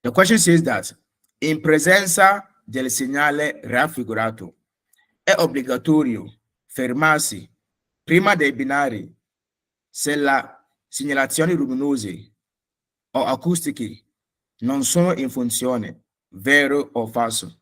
The question says that in presenza del segnale raffigurato è obbligatorio fermarsi prima dei binari se la segnalazioni luminose o acustiche non sono in funzione, vero o falso?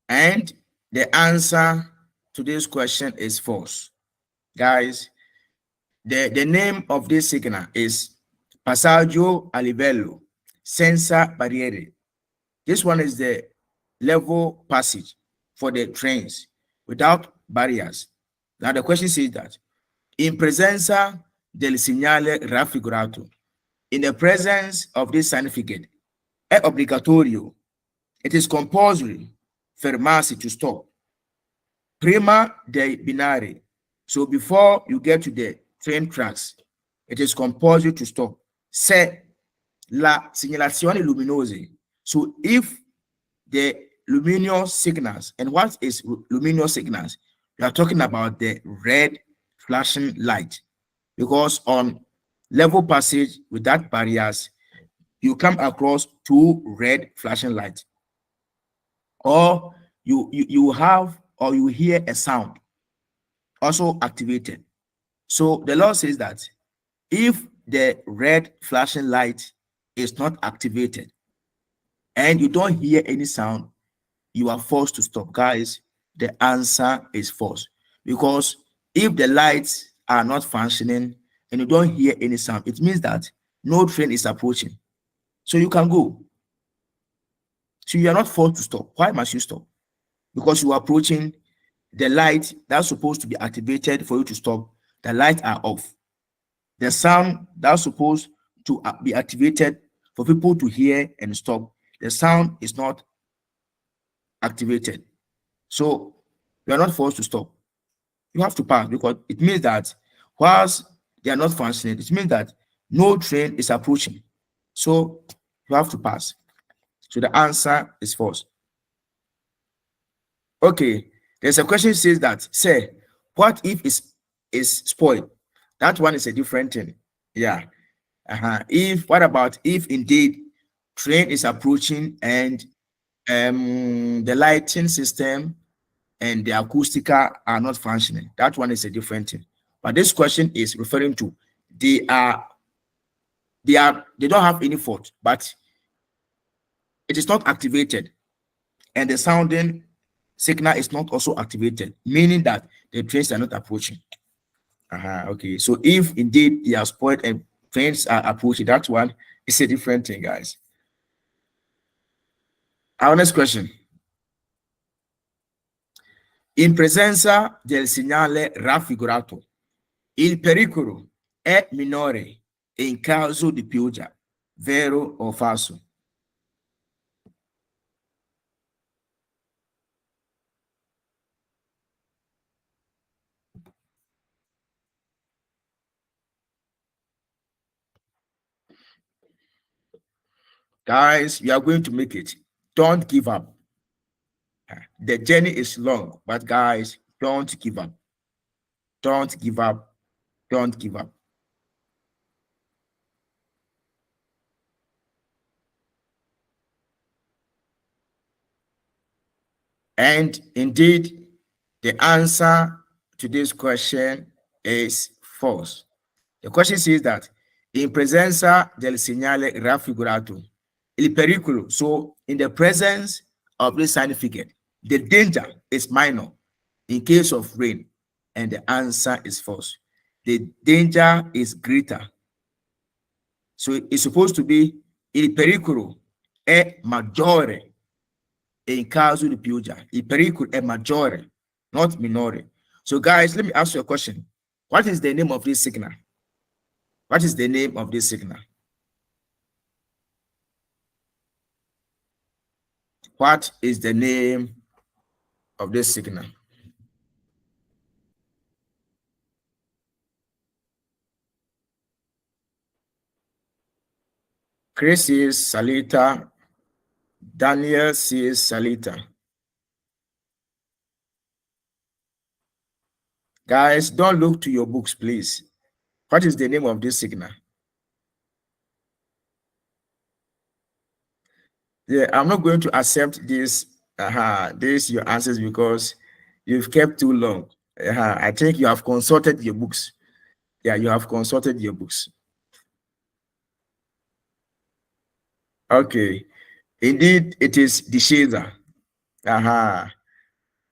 And the answer to this question is false. Guys, the name of this signal is passaggio a livello senza barriere. This one is the level passage for the trains without barriers. Now the question says that in presenza del segnale raffigurato, in the presence of this certificate, è obbligatorio, it is compulsory, fermarsi, to stop. Prima dei binari, so before you get to the train tracks, it is compulsory to stop. Se la segnalazione luminose, so if the luminous signals, and what is luminous signals? We are talking about the red flashing light, because on level passage without barriers, you come across two red flashing lights, or you have or you hear a sound also activated. So the law says that if the red flashing light is not activated and you don't hear any sound, you are forced to stop. Guys, the answer is false, because if the lights are not functioning and you don't hear any sound, it means that no train is approaching, so you can go. So you are not forced to stop. Why must you stop? Because you are approaching, the light that's supposed to be activated for you to stop, the lights are off. The sound that's supposed to be activated for people to hear and stop, the sound is not activated. So you are not forced to stop. You have to pass, because it means that whilst they are not functioning, it means that no train is approaching. So you have to pass. So the answer is false. Okay, there's a question says that, say, what if is spoiled? That one is a different thing. Yeah. If, what about if indeed train is approaching and the lighting system and the acoustical are not functioning? That one is a different thing. But this question is referring to they don't have any fault, but it is not activated, and the sounding signal is not also activated, meaning that the trains are not approaching. Okay, so if indeed they are spoiled and trains are approaching, that one is a different thing, guys. Our next question. In presenza del segnale raffigurato, il pericolo è minore in caso di pioggia, vero o falso? Guys, you are going to make it. Don't give up. The journey is long, but guys, don't give up. Don't give up. Don't give up. And indeed, the answer to this question is false. The question says that in presenza del segnale raffigurato, il pericolo, so in the presence of this certificate, the danger is minor in case of rain, and the answer is false. The danger is greater. So it's supposed to be il pericolo è maggiore in caso di pioggia. Il pericolo è maggiore, not minore. So guys, let me ask you a question. What is the name of this signal? What is the name of this signal? What is the name of this signal? Chris is Salita. Daniel says Salita. Guys, don't look to your books, please. What is the name of this signal? Yeah, I'm not going to accept this your answers because you've kept too long. I think you have consulted your books. Yeah, you have consulted your books. Okay. Indeed, it is the shader.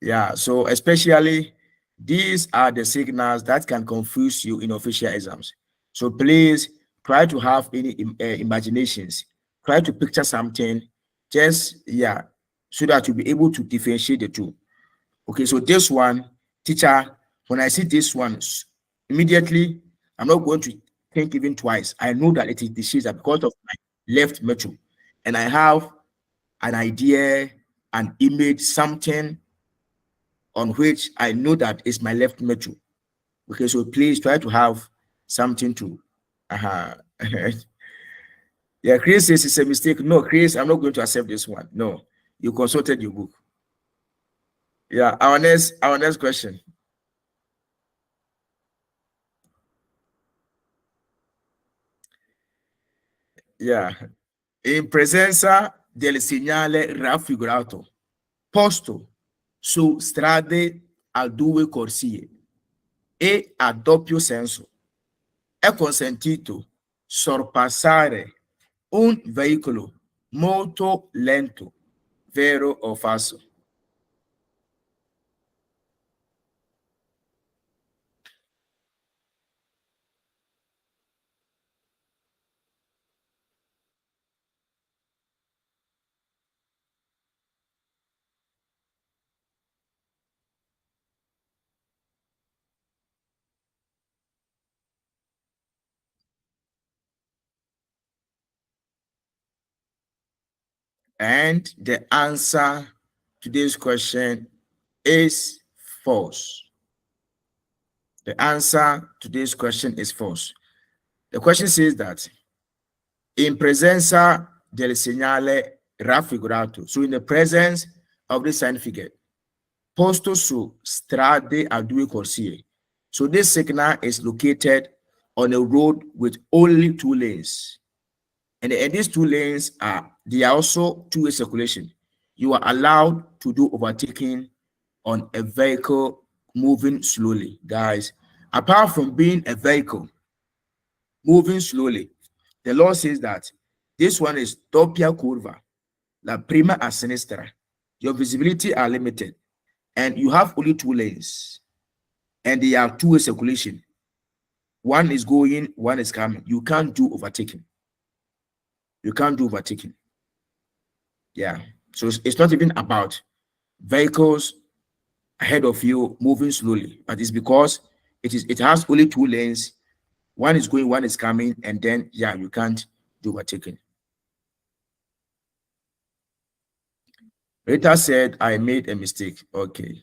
Yeah, so especially these are the signals that can confuse you in official exams. So please try to have any imaginations. Try to picture something, just yeah, so that you'll be able to differentiate the two. Okay, so this one, teacher, when I see this one, immediately I'm not going to think even twice. I know that it is the shader because of my left metro, and I have an idea, an image, something on which I know that is my left metro. Okay, so please try to have something to. Uh-huh. Yeah, Chris says it's a mistake. No, Chris, I'm not going to accept this one. No, you consulted your book. Yeah, our next question. Yeah, in presenza del segnale raffigurato posto su strade a due corsie e a doppio senso, è consentito sorpassare un veicolo molto lento, vero o falso? And the answer to this question is false. The answer to this question is false. The question says that in presenza del segnale raffigurato, so in the presence of the sign figure, posto su strade a due corsie. So this signal is located on a road with only two lanes. And these two lanes they are also two-way circulation. You are allowed to do overtaking on a vehicle moving slowly, guys. Apart from being a vehicle moving slowly, the law says that this one is doppia curva, la prima a sinistra. Your visibility are limited, and you have only two lanes, and they are two-way circulation. One is going, one is coming. You can't do overtaking. You can't do overtaking. Yeah. So it's not even about vehicles ahead of you moving slowly, but it's because it has only two lanes. One is going, one is coming, and then yeah, you can't do overtaking. Rita said, I made a mistake. Okay.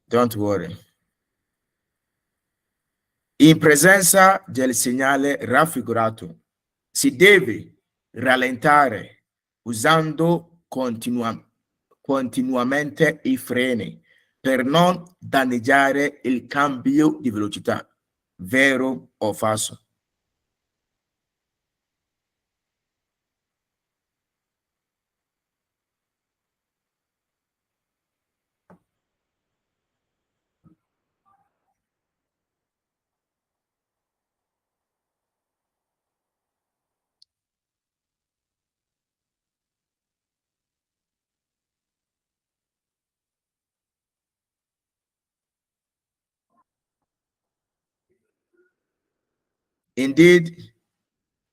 Don't worry. In presenza del segnale raffigurato, si deve rallentare usando continuamente i freni per non danneggiare il cambio di velocità. Vero o falso? Indeed,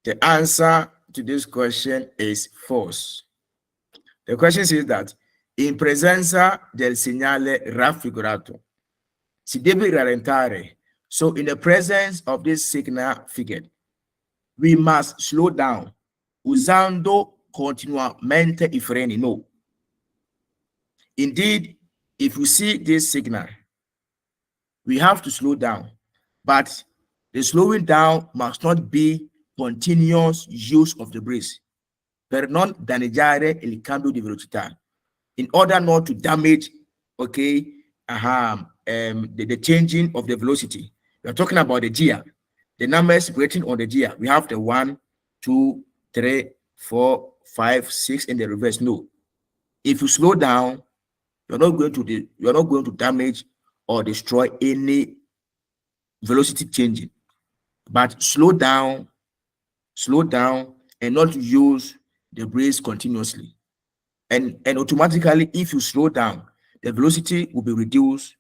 the answer to this question is false. The question says that in presenza del segnale raffigurato si deve rallentare. So in the presence of this signal figure, we must slow down usando continuamente i freni. No. Indeed, if you see this signal, we have to slow down, but the slowing down must not be continuous use of the brakes per non danneggiare il cambio di velocità, in order not to damage, okay, the changing of the velocity. We are talking about the gear, the numbers written on the gear. We have the 1, 2, 3, 4, 5, 6 in the reverse. No, if you slow down, you're not going to damage or destroy any velocity changing. But slow down, and not use the brakes continuously. And automatically, if you slow down, the velocity will be reduced,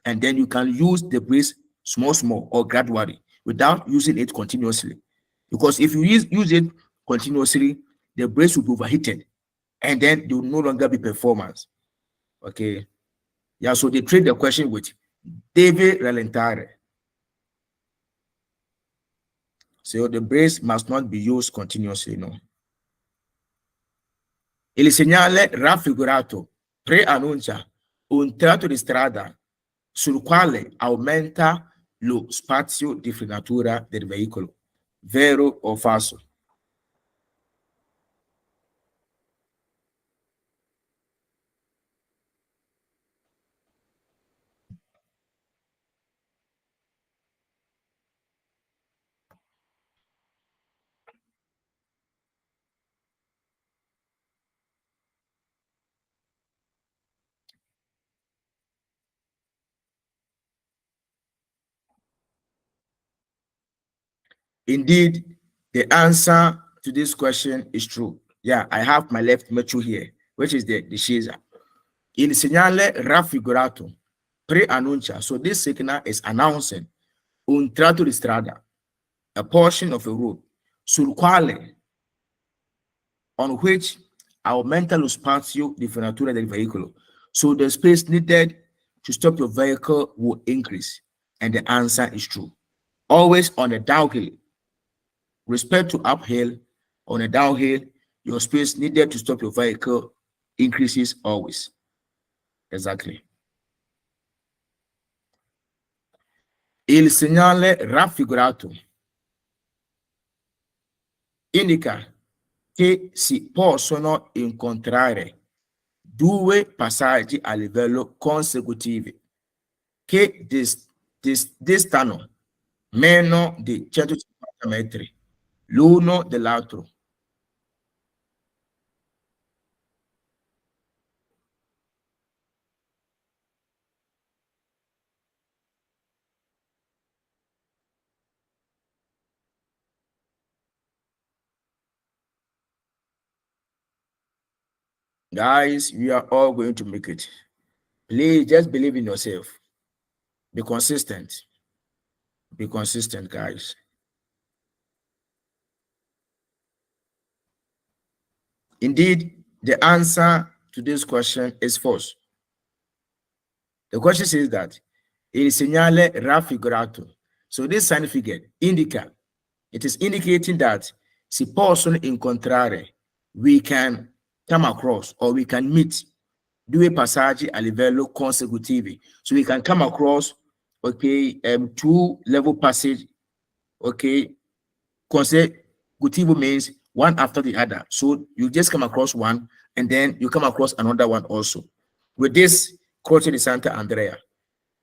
and then you can use the brakes small or gradually without using it continuously. Because if you use it continuously, the brakes will be overheated, and then they will no longer be performance. Okay. Yeah, so they trade the question with deve rallentare. So the brakes must not be used continuously, no. Il segnale raffigurato preannuncia un tratto di strada sul quale aumenta lo spazio di frenatura del veicolo. Vero o falso? Indeed, the answer to this question is true. Yeah, I have my left metro here, which is the chaser. Il segnale raffigurato preannuncia. So this signal is announcing un tratto di strada, a portion of a road, sul quale, on which aumenta lo spazio di frenatura del veicolo. So the space needed to stop your vehicle will increase. And the answer is true. Always on a downhill, respect to uphill, on a downhill, your space needed to stop your vehicle increases always. Exactly. Il segnale raffigurato indica che si possono incontrare due passaggi a livello consecutivi che distano meno di 150 metri l'uno dell'altro. Guys, we are all going to make it. Please just believe in yourself. Be consistent. Be consistent, guys. Indeed, the answer to this question is false. The question says that il segnale raffigurato. So this sign figure indica, it is indicating that si possono incontrare, we can come across or we can meet due passaggi a livello consecutivi. So we can come across, okay, two level passage, okay, consecutivo means one after the other. So you just come across one and then you come across another one also. With this, Croce di Santa Andrea.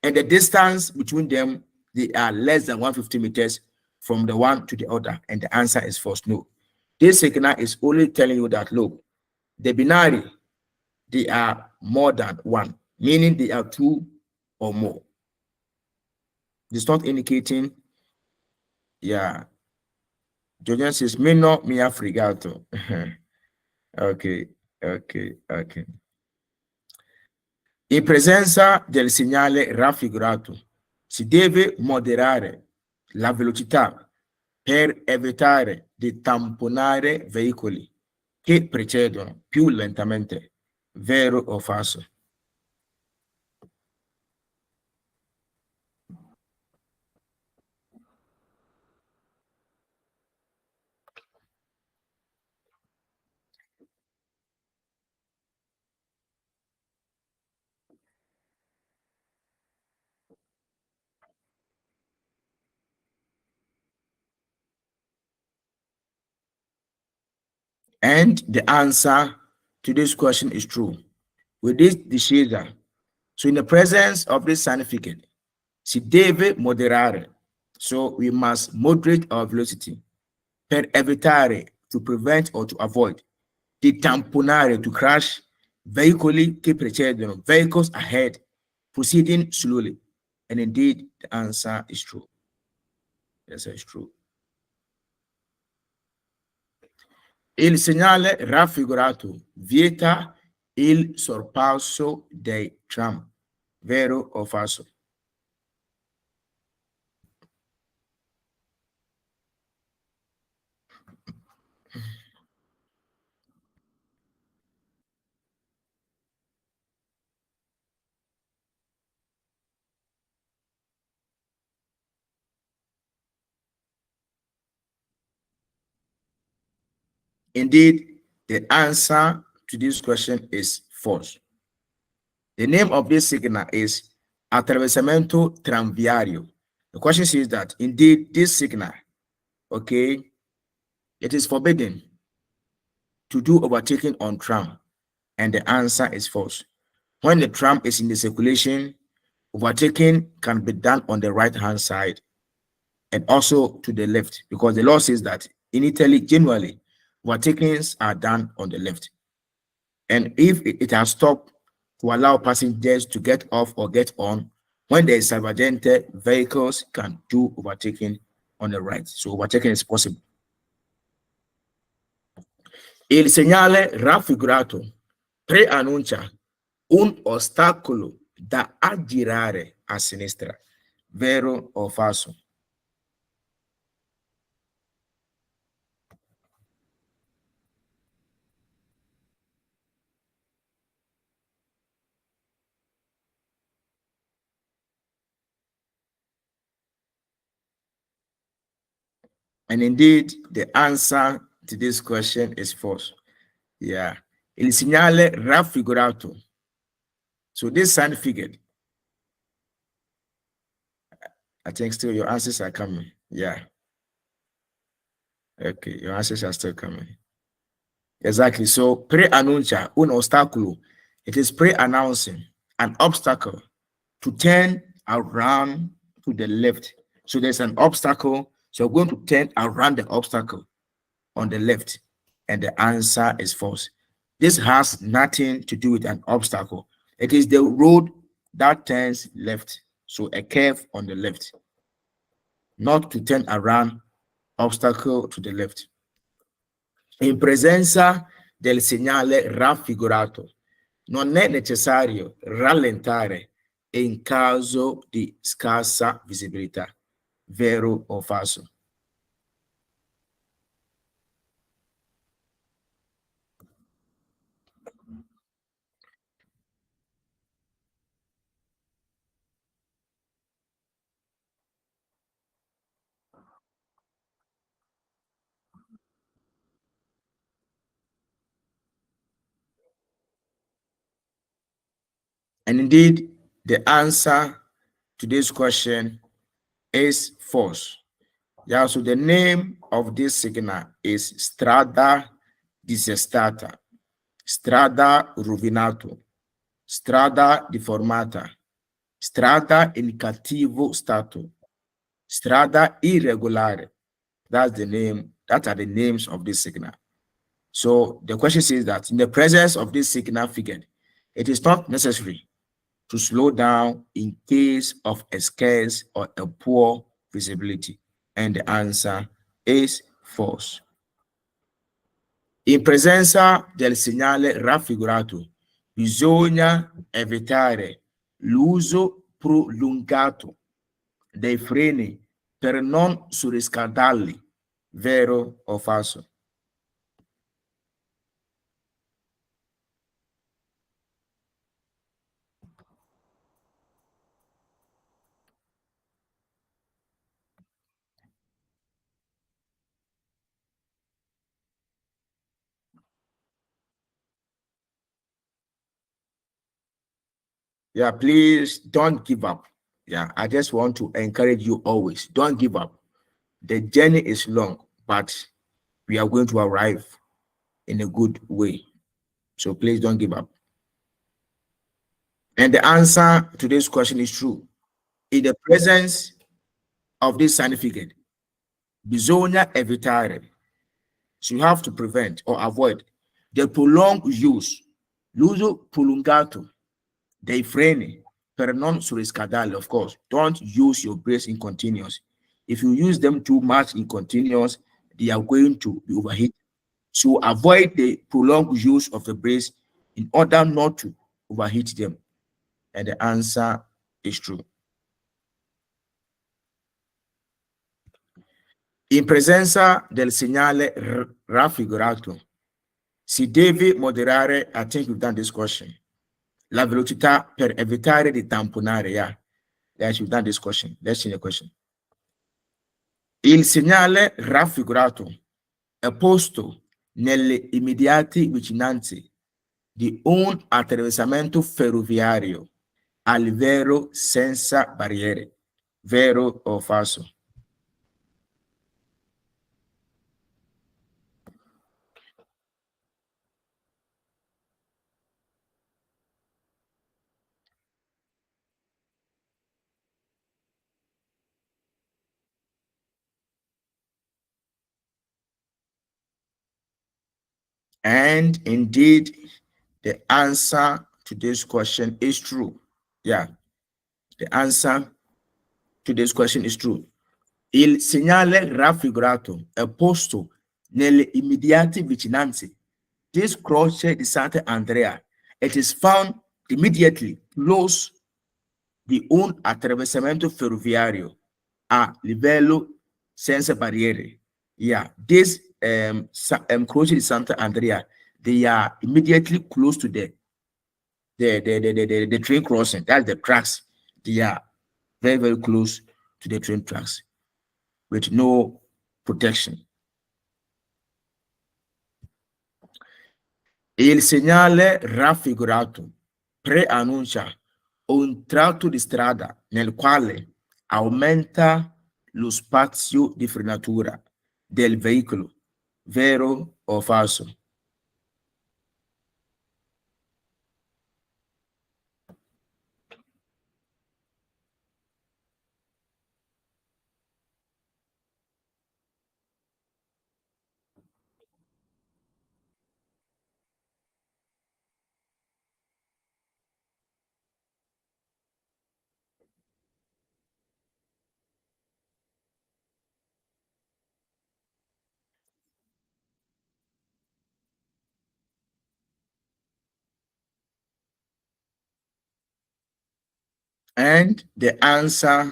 And the distance between them, they are less than 150 meters from the one to the other. And the answer is false. No. This signal is only telling you that, look, the binary, they are more than one, meaning they are two or more. It's not indicating, yeah. Jordan says, meno mia frigato. Okay, okay. In presenza del segnale raffigurato, si deve moderare la velocità per evitare di tamponare veicoli che precedono più lentamente. Vero o falso? And the answer to this question is true. With this discesa, so in the presence of this significant, si deve moderare. So we must moderate our velocity. Per evitare, to prevent or to avoid. Di tamponare, to crash. Veicoli che precedono, vehicles ahead, proceeding slowly. And indeed, the answer is true. Yes, it's true. Il segnale raffigurato vieta il sorpasso dei tram. Vero o falso? Indeed, the answer to this question is false. The name of this signal is attraversamento tranviario. The question says that indeed this signal, okay, it is forbidden to do overtaking on tram, and the answer is false. When the tram is in the circulation, overtaking can be done on the right hand side and also to the left, because the law says that in Italy, generally, overtakings are done on the left. And if it has stopped to allow passengers to get off or get on, when there is salvagente, vehicles can do overtaking on the right. So overtaking is possible. Il segnale raffigurato preannuncia un ostacolo da aggirare a sinistra. Vero o falso? And indeed, the answer to this question is false. Yeah. Il segnale raffigurato. So this sign figured. I think still your answers are coming. Yeah. Okay, your answers are still coming. Exactly. So pre-annuncia un ostacolo. It is pre-announcing an obstacle to turn around to the left. So there's an obstacle. So we're going to turn around the obstacle on the left. And the answer is false. This has nothing to do with an obstacle. It is the road that turns left. So a curve on the left. Not to turn around obstacle to the left. In presenza del segnale raffigurato, non è necessario rallentare in caso di scarsa visibilità. Vero o falso? And indeed, the answer to this question is false. Yeah, so the name of this signal is Strada Disestata, Strada Rovinato, Strada Deformata, Strada in cattivo stato, Strada Irregolare. That's the name, that are the names of this signal. So the question says that in the presence of this signal figure, it is not necessary to slow down in case of a scarce or a poor visibility. And the answer is false. In presenza del segnale raffigurato, bisogna evitare l'uso prolungato dei freni per non surriscaldarli. Vero o falso? Yeah, please don't give up. Yeah, I just want to encourage you always. Don't give up. The journey is long, but we are going to arrive. in a good way. So please don't give up. And the answer to this question is true. In the presence of this significant, bisogna evitare. So you have to prevent or avoid the prolonged use, l'uso prolungato dei freni per non surriscaldare. Of course, don't use your brakes in continuous. If you use them too much in continuous, they are going to be overheated. So avoid the prolonged use of the brakes in order not to overheat them. And the answer is true. In presenza del segnale raffigurato, si deve moderare, I think we've done this question, la velocità per evitare di tamponare. Yeah, yes, we've done this question. Let's see the question. Il segnale raffigurato è posto nelle immediate vicinanze di un attraversamento ferroviario a livello senza barriere. Vero o falso? And indeed, the answer to this question is true. Yeah, the answer to this question is true. Il segnale raffigurato è posto nelle immediate vicinanze. This croce di Sant'Andrea, it is found immediately close di un attraversamento ferroviario a livello senza barriere. Yeah, this croce di Sant'Andrea, they are immediately close to the train crossing. That's the tracks. They are very, very close to the train tracks with no protection. Il segnale raffigurato preannuncia un tratto di strada nel quale aumenta lo spazio di frenatura del veicolo. Vero o falso? And the answer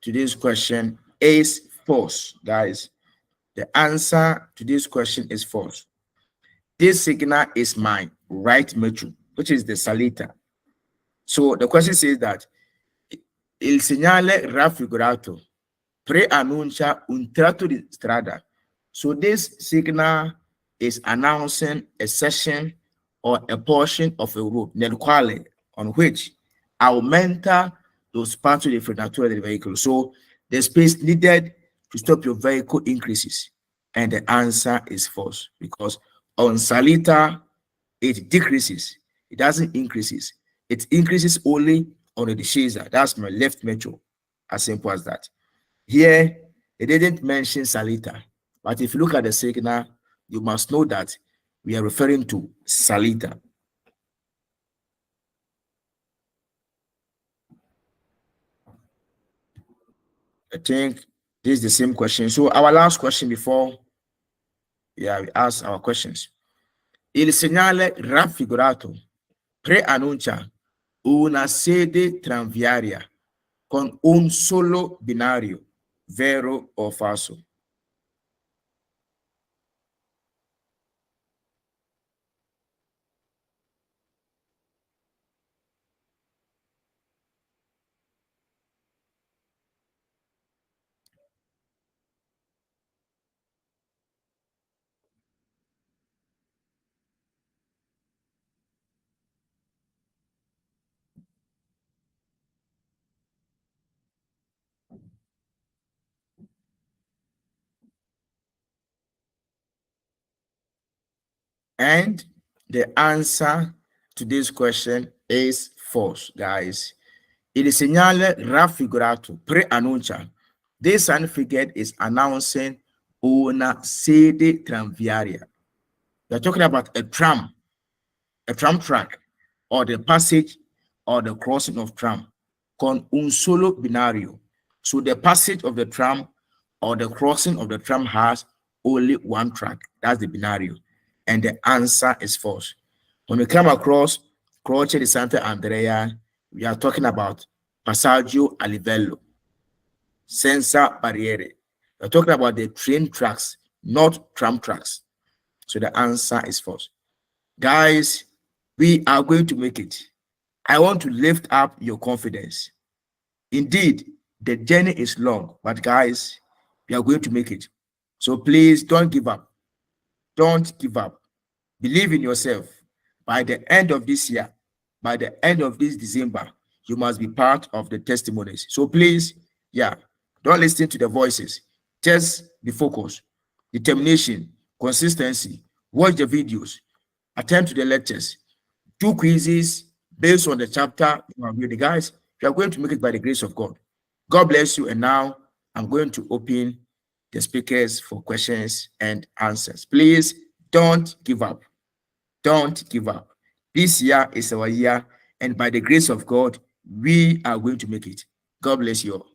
to this question is false, guys. The answer to this question is false. This signal is my right metro, which is the salita. So the question says that il segnale raffigurato preannuncia un tratto di strada. So this signal is announcing a section or a portion of a road nel quale, on which aumenta lo spazio di frenatura del vehicle. So the space needed to stop your vehicle increases. And the answer is false, because on salita, it decreases. It doesn't increases. It increases only on the discesa. That's my left metro. As simple as that. Here, it didn't mention salita. But if you look at the signal, you must know that we are referring to salita. I think this is the same question. So our last question before we ask our questions. Il segnale raffigurato preannuncia una sede tranviaria con un solo binario, vero o falso? And the answer to this question is false, guys. Il segnale raffigurato preannuncia. This sign figure is announcing una sede tranviaria. We're talking about a tram track, or the passage or the crossing of tram con un solo binario. So the passage of the tram or the crossing of the tram has only one track. That's the binario. And the answer is false. When we come across Croce di Santa Andrea, we are talking about Passaggio a livello, senza barriere. We're talking about the train tracks, not tram tracks. So the answer is false. Guys, we are going to make it. I want to lift up your confidence. Indeed, the journey is long, but guys, we are going to make it. So please don't give up. Don't give up. Believe in yourself. By the end of this year, by the end of this December, you must be part of the testimonies. So please, yeah, don't listen to the voices. Just be focused. Determination, consistency. Watch the videos. Attend to the lectures. Do quizzes based on the chapter you are reading. Guys, you are going to make it by the grace of God. God bless you. And now I'm going to open the speakers for questions and answers. Please don't give up. Don't give up. This year is our year, and by the grace of God, we are going to make it. God bless you all.